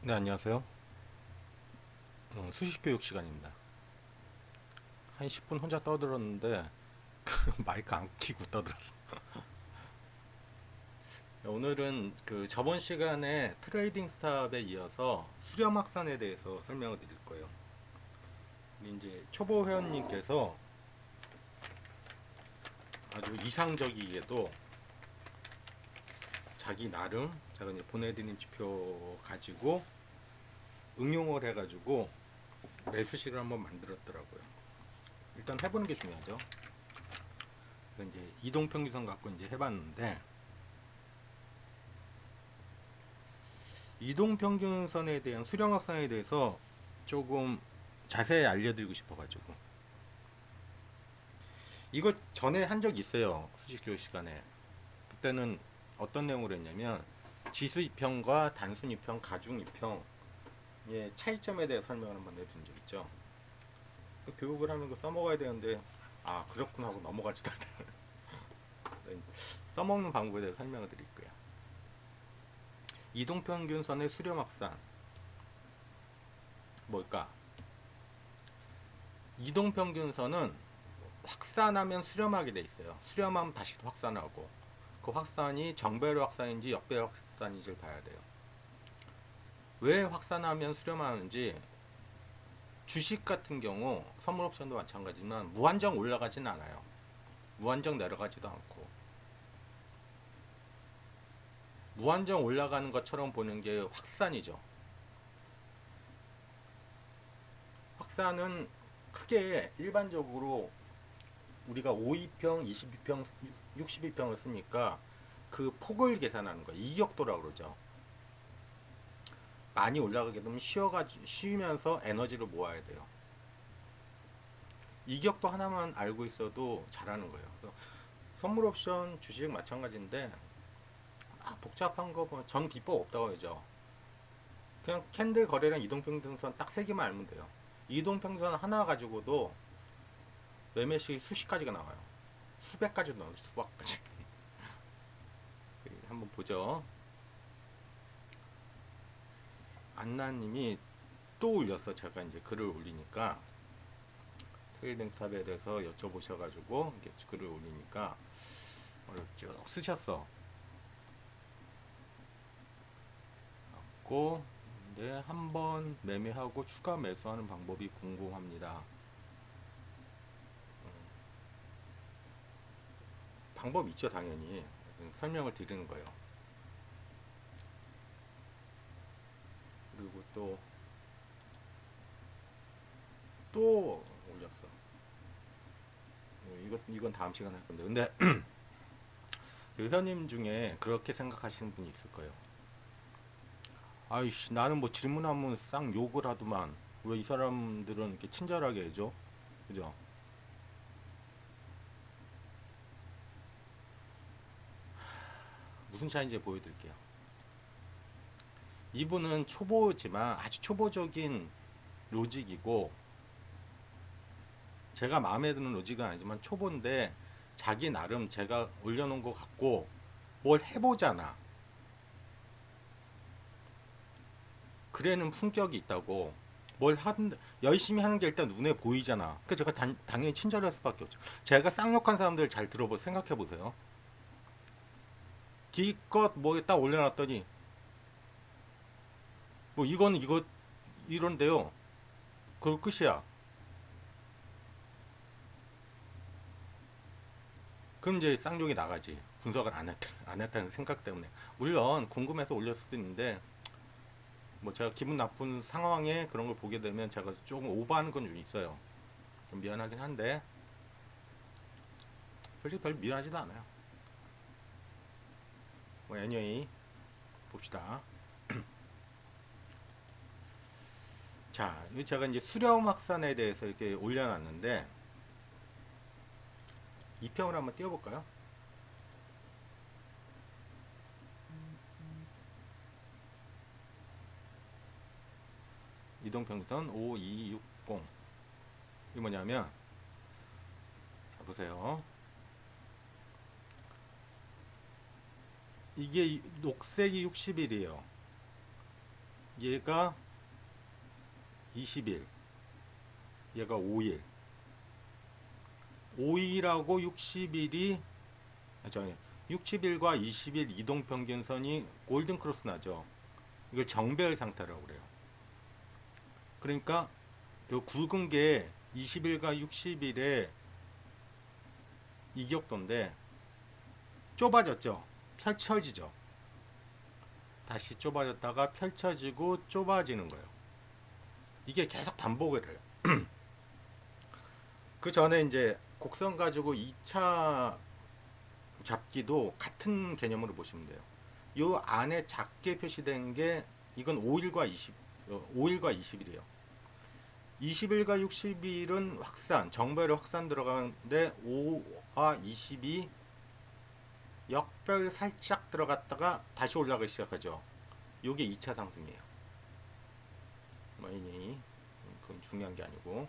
네, 안녕하세요. 수시 교육 시간입니다. 한 10분 혼자 떠들었는데 마이크 안 켜고 떠들었어. 오늘은 그 저번 시간에 트레이딩 스탑에 이어서 수렴 확산에 대해서 설명을 드릴 거예요. 이제 초보 회원님께서 아주 이상적이게도 자기 나름 제가 이제 보내드린 지표 가지고 응용을 해가지고 매수시를 한번 만들었더라고요. 일단 해보는 게 중요하죠. 이제 이동평균선 갖고 이제 해봤는데 이동평균선에 대한 수령 확산에 대해서 조금 자세히 알려드리고 싶어가지고 이거 전에 한 적 있어요. 수직교육 시간에. 그때는 어떤 내용으로 했냐면 지수 이평과 단순 이평, 가중 이평의 차이점에 대해 설명을 한번 해드린 적 있죠. 그 교육을 하면 그 써먹어야 되는데 아 그렇구나 하고 넘어가지도 않아요. 써먹는 방법에 대해 설명을 드릴 거예요. 이동평균선의 수렴 확산 뭘까? 이동평균선은 확산하면 수렴하게 돼 있어요. 수렴하면 다시 확산하고 그 확산이 정배열 확산인지 역배열 확산인지를 봐야 돼요. 왜 확산하면 수렴하는지 주식 같은 경우 선물 옵션도 마찬가지지만 무한정 올라가진 않아요. 무한정 내려가지도 않고 무한정 올라가는 것처럼 보는 게 확산이죠. 확산은 크게 일반적으로 우리가 5위평, 22평, 62평을 쓰니까 그 폭을 계산하는 거예요. 이격도라고 그러죠. 많이 올라가게 되면 쉬면서 에너지를 모아야 돼요. 이격도 하나만 알고 있어도 잘하는 거예요. 그래서 선물 옵션 주식 마찬가지인데 복잡한 거 보면 전 비법 없다고 하죠. 그냥 캔들 거래량 이동평균선 딱 세 개만 알면 돼요. 이동평균선 하나 가지고도 매매시 수십 가지가 나와요. 수백 가지도 나와요. 수백 가지. 한번 보죠. 안나님이 또 올렸어. 제가 이제 글을 올리니까 트레이딩 스탑에 대해서 여쭤보셔가지고 글을 올리니까 쭉 쓰셨어. 고 근데 한번 매매하고 추가 매수하는 방법이 궁금합니다. 방법 있죠, 당연히. 설명을 드리는 거예요. 그리고 또 올렸어. 이건 다음 시간에 할 건데. 근데 회원님 중에 그렇게 생각하시는 분이 있을 거예요. 아이씨, 나는 뭐 질문하면 쌍 욕을 하더만 왜 이 사람들은 이렇게 친절하게 해줘? 그죠? 무슨 차이인지 보여드릴게요. 이분은 초보지만 아주 초보적인 로직이고 제가 마음에 드는 로직은 아니지만 초보인데 자기 나름 제가 올려놓은 것 같고 뭘 해보잖아. 그래는 품격이 있다고 열심히 하는 게 일단 눈에 보이잖아. 그래서 제가 당연히 친절할 수밖에 없죠. 제가 쌍욕한 사람들 잘 생각해 보세요. 기껏 뭐 딱 올려놨더니 뭐 이거 이런데요. 그걸 끝이야. 그럼 이제 쌍욕이 나가지. 분석을 안 했다는 생각 때문에. 물론 궁금해서 올렸을 수도 있는데 뭐 제가 기분 나쁜 상황에 그런 걸 보게 되면 제가 조금 오버하는 건 좀 있어요. 좀 미안하긴 한데 솔직히 별 미안하지도 않아요. 뭐 anyway 봅시다. 자, 제가 이제 수렴 확산에 대해서 이렇게 올려놨는데 이평을 한번 띄워볼까요? 이동평선 5260. 이게 뭐냐면 자 보세요. 이게 녹색이 60일이에요. 얘가 20일, 얘가 5일. 5일하고 60일이 60일과 20일 이동평균선이 골든크로스 나죠. 이걸 정배열 상태라고 그래요. 그러니까 요 굵은 게 20일과 60일의 이격도인데 좁아졌죠. 펼쳐지죠. 다시 좁아졌다가 펼쳐지고 좁아지는 거예요. 이게 계속 반복을 해요. 그 전에 이제 곡선 가지고 2차 잡기도 같은 개념으로 보시면 돼요. 요 안에 작게 표시된 게 이건 5일과 20일이에요. 20일과 60일은 확산, 정배열 확산 들어가는데 5와 20이 역별 살짝 들어갔다가 다시 올라가기 시작하죠. 요게 2차 상승이에요. 그건 중요한 게 아니고.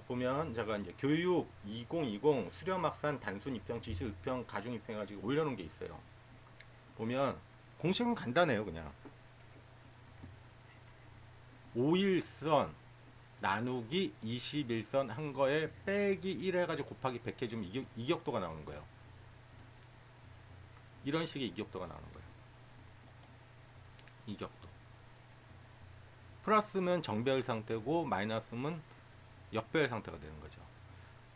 보면 제가 이제 교육 2020 수렴 확산 단순 입평 지수 입평 가중 입평 해가지고 올려놓은 게 있어요. 보면 공식은 간단해요. 그냥 5일선 나누기 21선 한 거에 빼기 1 해가지고 곱하기 100 해주면 이격도가 나오는 거예요. 이런 식의 이격도가 나오는 거예요. 이격도. 플러스면 정배열 상태고 마이너스면 역배열 상태가 되는 거죠.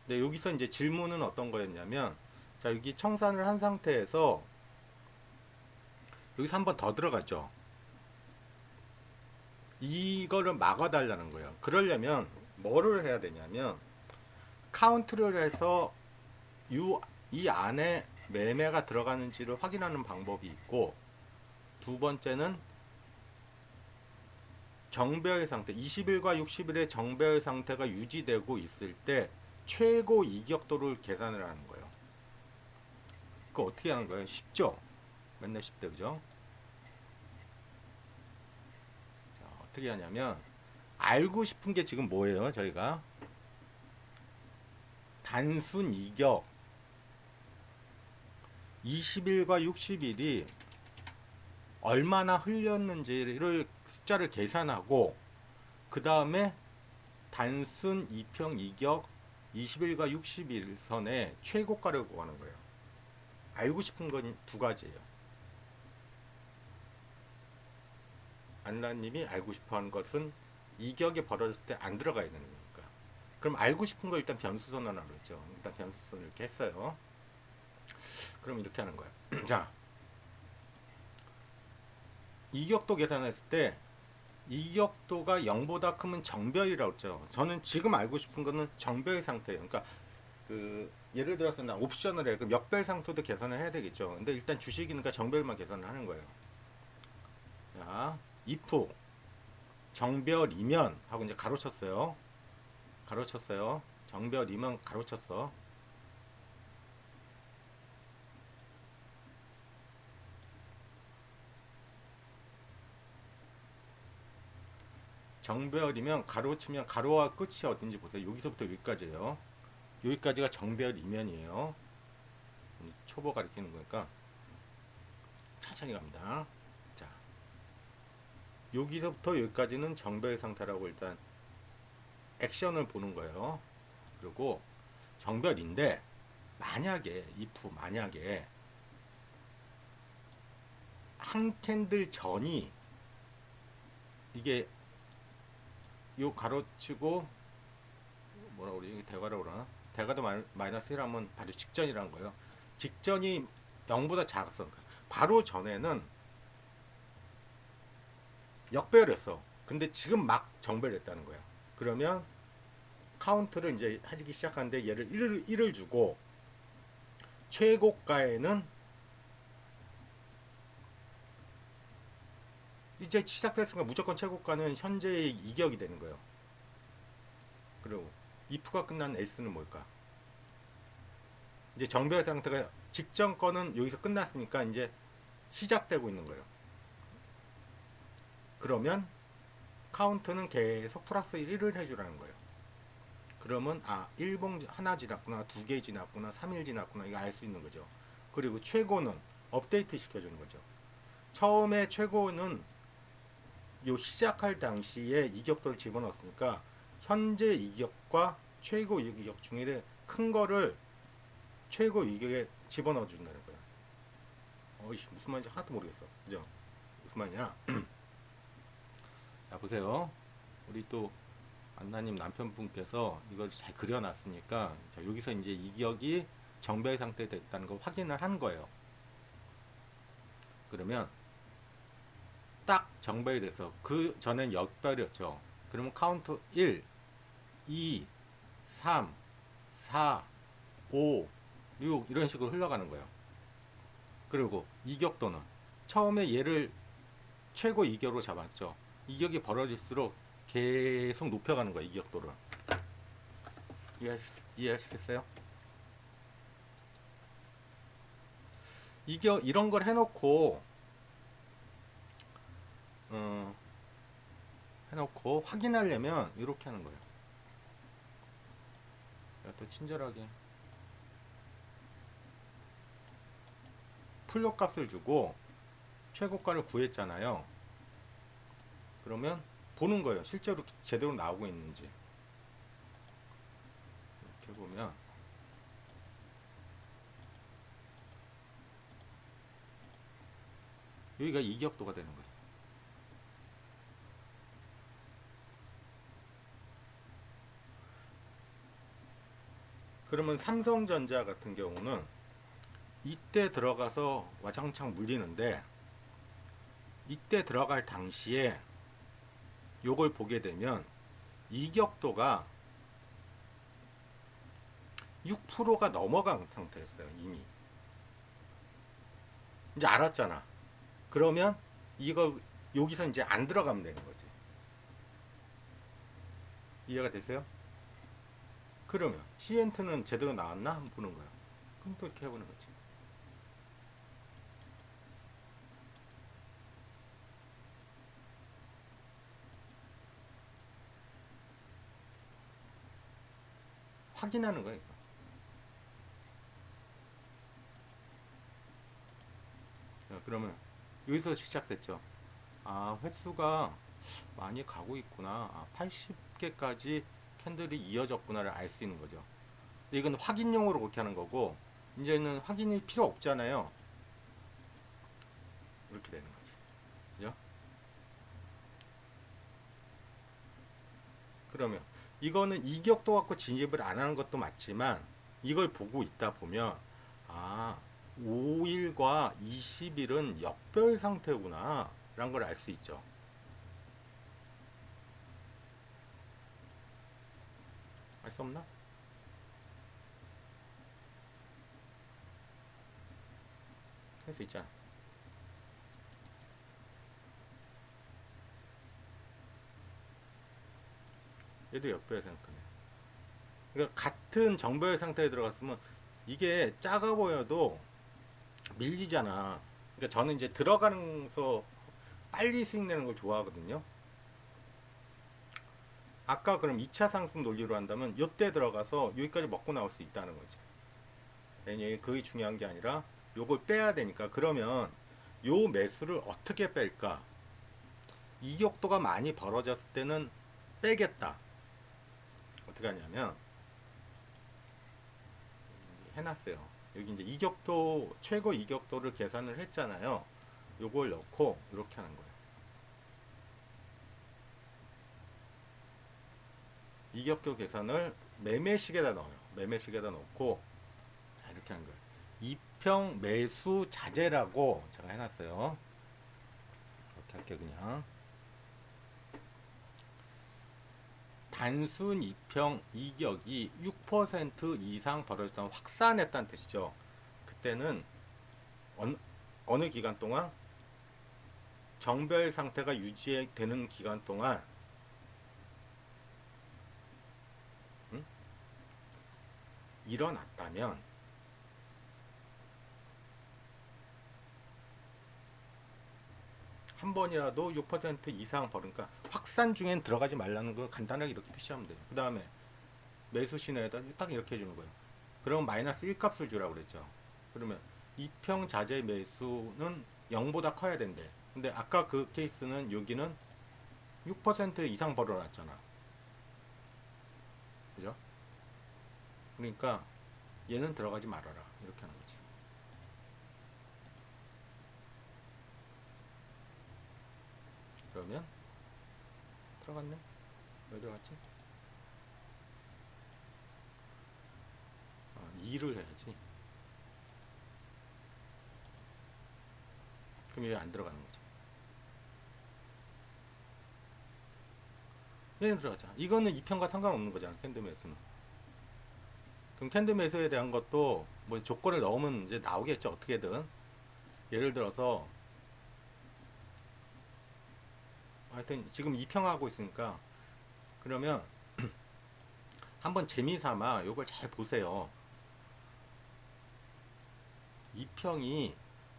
근데 여기서 이제 질문은 어떤 거였냐면, 자, 여기 청산을 한 상태에서 여기서 한 번 더 들어갔죠. 이거를 막아달라는 거예요. 그러려면 뭐를 해야 되냐면 카운트를 해서 이 안에 매매가 들어가는지를 확인하는 방법이 있고, 두 번째는 정배열 상태 20일과 60일의 정배열 상태가 유지되고 있을 때 최고 이격도를 계산을 하는 거예요. 그거 어떻게 하는 거예요? 쉽죠? 맨날 쉽대, 그죠? 자, 어떻게 하냐면 알고 싶은 게 지금 뭐예요? 저희가 단순 이격 20일과 60일이 얼마나 흘렸는지를 숫자를 계산하고, 그 다음에 단순 이평 이격 20일과 60일 선의 최고가를 구하는 거예요. 알고 싶은 건 두 가지예요. 안나님이 알고 싶어 하는 것은 이격이 벌어졌을 때 안 들어가야 되는 거니까. 그럼 알고 싶은 걸 일단 변수 선언하라고 했죠. 일단 변수 선언을 이렇게 했어요. 그럼 이렇게 하는 거예요. 자, 이격도 계산했을 때 이격도가 0보다 크면 정배열이라고 했죠. 저는 지금 알고 싶은 거는 정배열 상태예요. 그러니까 그 예를 들어서 나 옵션을 해. 그럼 역배열 상태도 계산을 해야 되겠죠. 근데 일단 주식이니까 정배열만 계산을 하는 거예요. 자, if 정배열이면 하고 이제 가로쳤어요. 가로쳤어요. 정배열이면 가로쳤어. 정배열이면 가로치면 가로와 끝이 어딘지 보세요. 여기서부터 여기까지예요. 여기까지가 정배열 이면이에요. 초보 가리키는 거니까 천천히 갑니다. 자, 여기서부터 여기까지는 정배열 상태라고 일단 액션을 보는 거예요. 그리고 정배열인데 만약에 만약에 한 캔들 전이 이게 요 가로치고 뭐라 그러지? 대가라고 그러나? 대가도 마이너스 1하면 바로 직전이라는 거예요. 직전이 0보다 작았어. 바로 전에는 역배열했어. 근데 지금 막 정배열했다는 거예요. 그러면 카운트를 이제 하기 시작하는데 얘를 1을 주고 최고가에는 이제 시작됐으니까 무조건 최고가는 현재의 이격이 되는 거예요. 그리고 if가 끝난 S는 뭘까? 이제 정배열 상태가 직전 거는 여기서 끝났으니까 이제 시작되고 있는 거예요. 그러면 카운트는 계속 플러스 1을 해주라는 거예요. 그러면 1봉 하나 지났구나, 2개 지났구나, 3일 지났구나, 이거 알 수 있는 거죠. 그리고 최고는 업데이트 시켜주는 거죠. 처음에 최고는 요 시작할 당시에 이격도를 집어넣었으니까 현재 이격과 최고 이격 중에 큰 거를 최고 이격에 집어넣어 준다는 거야. 어이씨 무슨 말인지 하나도 모르겠어. 그죠? 무슨 말이냐? 자 보세요. 우리 또 안나님 남편분께서 이걸 잘 그려놨으니까 자, 여기서 이제 이격이 정배 상태 됐다는 걸 확인을 한 거예요. 그러면 딱 정배이 돼서 그 전엔 역별이었죠. 그러면 카운트 1, 2, 3, 4, 5, 6 이런 식으로 흘러가는 거예요. 그리고 이격도는 처음에 얘를 최고 이격으로 잡았죠. 이격이 벌어질수록 계속 높여가는 거예요. 이격도를. 이해하시겠어요? 이격 이런 걸 해놓고 해놓고 확인하려면 이렇게 하는 거예요. 또 친절하게 플롯 값을 주고 최고가를 구했잖아요. 그러면 보는 거예요. 실제로 제대로 나오고 있는지. 이렇게 보면 여기가 이격도가 되는 거예요. 그러면 삼성전자 같은 경우는 이때 들어가서 와장창 물리는데 이때 들어갈 당시에 요걸 보게 되면 이격도가 6%가 넘어간 상태였어요. 이미 이제 알았잖아. 그러면 이거 여기서 이제 안 들어가면 되는 거지. 이해가 되세요? 그러면 시엔트는 제대로 나왔나 한번 보는 거야. 그럼 또 이렇게 해보는 거지. 확인하는 거야. 이거. 자, 그러면 여기서 시작됐죠. 아 횟수가 많이 가고 있구나. 아, 80개까지 캔들이 이어졌구나를 알 수 있는 거죠. 근데 이건 확인용으로 그렇게 하는 거고 이제는 확인이 필요 없잖아요. 이렇게 되는 거지. 그죠? 그러면 이거는 이격도 갖고 진입을 안 하는 것도 맞지만 이걸 보고 있다 보면 아 5일과 20일은 역별 상태구나 라는 걸 알 수 있죠. 알 수 없나? 할 수 있잖아. 얘도 역별 상태네. 그러니까 같은 정별 상태에 들어갔으면 이게 작아 보여도 밀리잖아. 그러니까 저는 이제 들어가면서 빨리 수익 내는 걸 좋아하거든요. 아까 그럼 2차 상승 논리로 한다면 요때 들어가서 여기까지 먹고 나올 수 있다는 거지. 왜냐면 그게 중요한 게 아니라 요걸 빼야 되니까. 그러면 요 매수를 어떻게 뺄까? 이격도가 많이 벌어졌을 때는 빼겠다. 어떻게 하냐면 해놨어요. 여기 이제 이격도 최고 이격도를 계산을 했잖아요. 요걸 넣고 이렇게 하는 거예요. 이격도 계산을 매매식에다 넣어요. 매매식에다 넣고 자 이렇게 하는 거예요. 이평 매수 자재라고 제가 해놨어요. 이렇게 할게요. 그냥 단순 이평 이격이 6% 이상 벌어졌다면 확산했다는 뜻이죠. 그때는 어느 기간 동안 정별 상태가 유지되는 기간 동안 일어났다면 한 번이라도 6% 이상 벌으니까 확산 중엔 들어가지 말라는 거 간단하게 이렇게 표시하면 돼요. 그 다음에 매수 신호에다 딱 이렇게 해주는 거예요. 그럼 마이너스 1값을 주라고 그랬죠. 그러면 이평 자재 매수는 0보다 커야 된대. 근데 아까 그 케이스는 여기는 6% 이상 벌어놨잖아. 그죠? 그러니까 얘는 들어가지 말아라. 이렇게 하는 거지. 그러면 들어갔네? 왜 들어갔지? 2를 해야지. 그럼 얘 안 들어가는 거지. 얘는 들어가잖아. 이거는 2편과 상관없는 거잖아. 캔드 매수는. 그럼 캔드 매수에 대한 것도 뭐 조건을 넣으면 이제 나오겠죠. 어떻게든. 예를 들어서 하여튼 지금 2평하고 있으니까 그러면 한번 재미삼아 요걸 잘 보세요. 2평이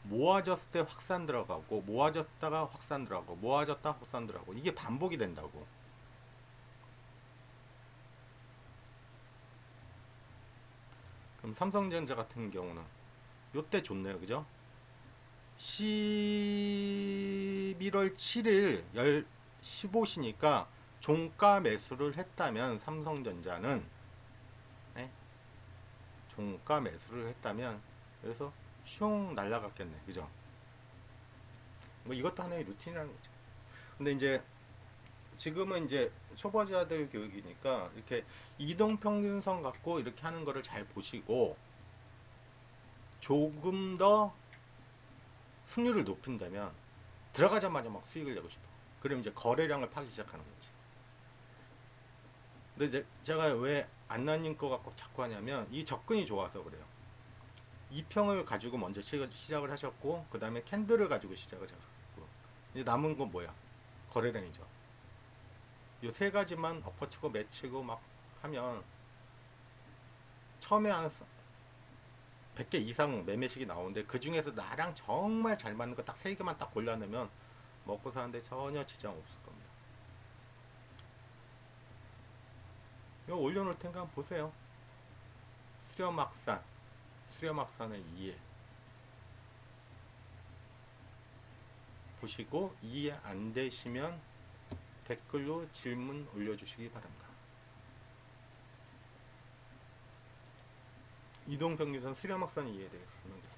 모아졌을 때 확산 들어가고 모아졌다가 확산 들어가고 모아졌다 확산 들어가고 이게 반복이 된다고. 그럼 삼성전자 같은 경우는 요때 좋네요. 그죠? 11월 7일 15시니까 종가 매수를 했다면 삼성전자는 네? 종가 매수를 했다면 그래서 슝 날라갔겠네. 그죠? 뭐 이것도 하나의 루틴이라는 거죠. 근데 이제 지금은 이제 초보자들 교육이니까 이렇게 이동평균선 갖고 이렇게 하는 거를 잘 보시고 조금 더 승률을 높인다면 들어가자마자 막 수익을 내고 싶어. 그럼 이제 거래량을 파기 시작하는 거지. 근데 이제 제가 왜 안나님 거 갖고 자꾸 하냐면 이 접근이 좋아서 그래요. 2평을 가지고 먼저 시작을 하셨고 그 다음에 캔들을 가지고 시작을 하셨고 이제 남은 건 뭐야? 거래량이죠. 이 세 가지만 엎어치고 매치고 막 하면 처음에 한 100개 이상 매매식이 나오는데 그 중에서 나랑 정말 잘 맞는 거 딱 3개만 딱 골라내면 먹고 사는데 전혀 지장 없을 겁니다. 이거 올려놓을 테니까 한번 보세요. 수렴확산의 이해 보시고 이해 안 되시면 댓글로 질문 올려주시기 바랍니다. 이동평균선 수렴확산 이해에 대해서 설명드렸습니다.